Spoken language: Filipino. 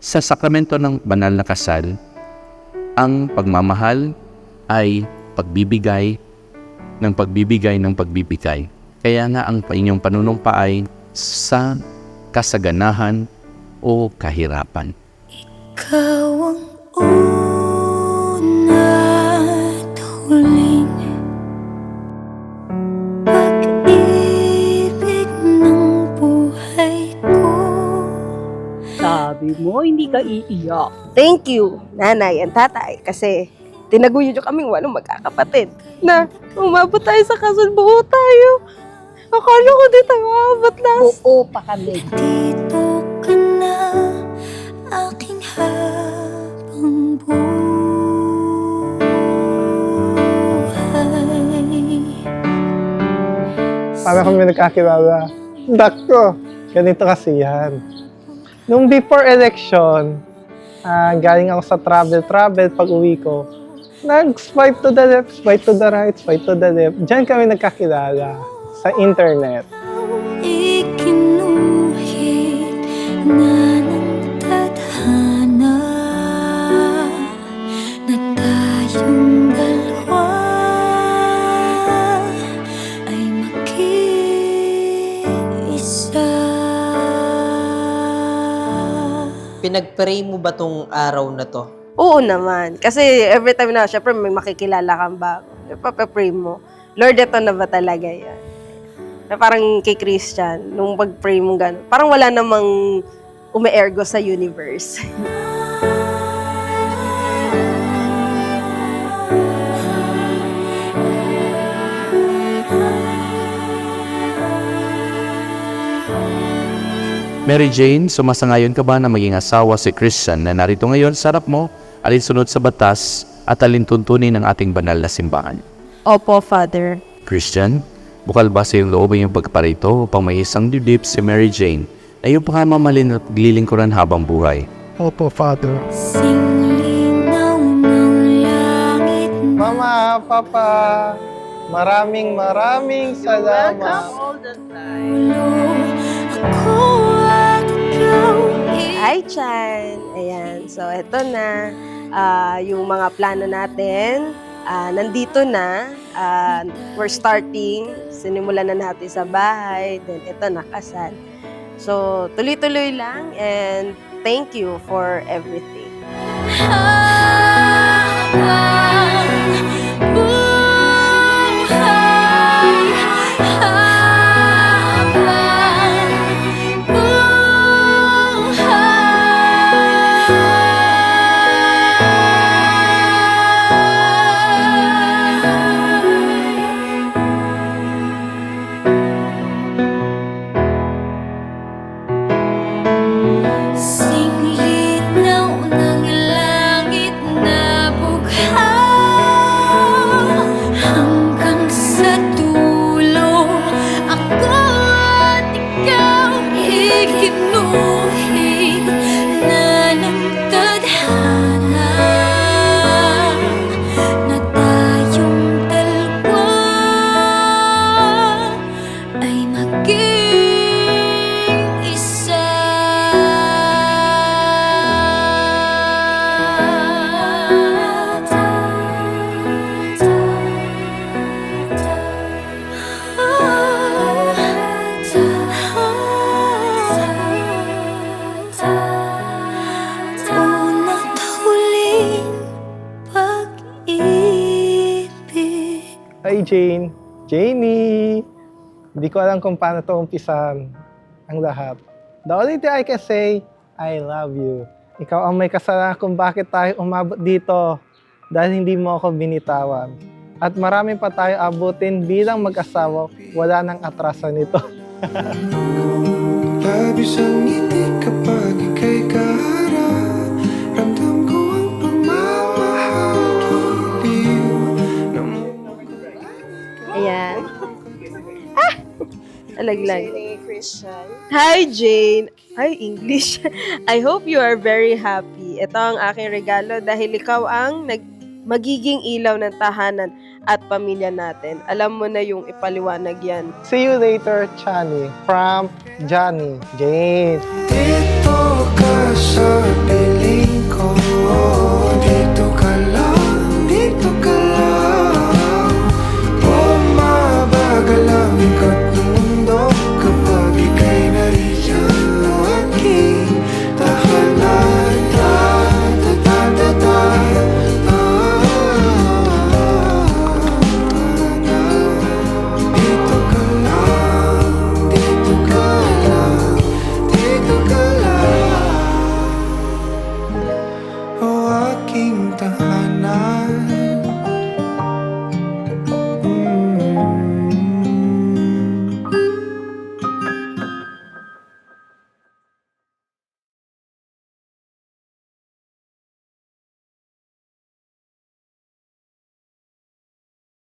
Sa sakramento ng banal na kasal, ang pagmamahal ay pagbibigay ng pagbibigay. Kaya nga ang inyong panunumpa ay sa kasaganahan o kahirapan. Ikaw ang una at huling pag-ibig ng buhay ko. Sabi mo, hindi ka iiyak. Thank you, nanay and tatay, kasi tinaguyod nyo kaming 8 magkakapatid na umabot tayo sa kasal, buo tayo. Akala ko di tayo aabot last. Oo pa kami. Dito ka na, aking habang buhay. Para kami nagkakilala. Dakto, ganito kasi yan. Nung before election, galing ako sa travel, pag uwi ko, nag-swipe to the left, swipe to the right, swipe to the left. Diyan kami nagkakilala sa internet. Ikinuhit na ng tadhana na tayong dalawa ay mag-iisa. Pinag-pray mo ba tong araw na to? Oo naman. Kasi every time na, syempre may makikilala kang bago. Papapray mo, Lord, ito na ba talaga yan? Na parang kay Christian, nung pag-pray mo gano'n, parang wala namang ume-ergo sa universe. Mary Jane, sumasangayon ka ba na maging asawa si Christian na narito ngayon sa harap mo, alinsunod sa batas at alintuntunin ng ating banal na simbahan? Opo, Father. Christian, bukal ba sa iyong loob ang iyong pagparito upang may isang dibdib si Mary Jane na iyong pangamamalin at paglilingkuran habang buhay? Opo, Father. Singlinaw ng langit na Mama, Papa, maraming salamat. ulo. Ako at ikaw Hi, Chan! Ayan, so eto na. Yung mga plano natin, nandito na. We're starting. Sinimulan na natin sa bahay. Then ito, nakasal. So, tuloy-tuloy lang. And thank you for everything. habang buhay, habang buhay. Singlinaw ng langit na bugha hanggang sa dulo. Ako at ikaw ikinuhit na ng tadhana na tayong dalawa ay maging isa. Una't huling pag-ibig. Hi, Jane. Janie! Hindi ko alam kung paano ito umpisan ang lahat. The only thing I can say, I love you. Ikaw ang may kasalanan kung bakit tayo umabot dito dahil hindi mo ako binitawan. At marami pa tayo abutin bilang mag-asawa, wala nang atrasan nito. Labis ang ngiti kapag ika'y kaharap. Ramdam ko ang pagmamahal, giliw na Ayan. Alaglag. Hi, Jane. Hi, English. I hope you are very happy. Ito ang aking regalo dahil ikaw ang magiging ilaw ng tahanan at pamilya natin. Alam mo na yung ipaliwanag yan. See you later, Chani. From Johnny. Jane. dito ka sa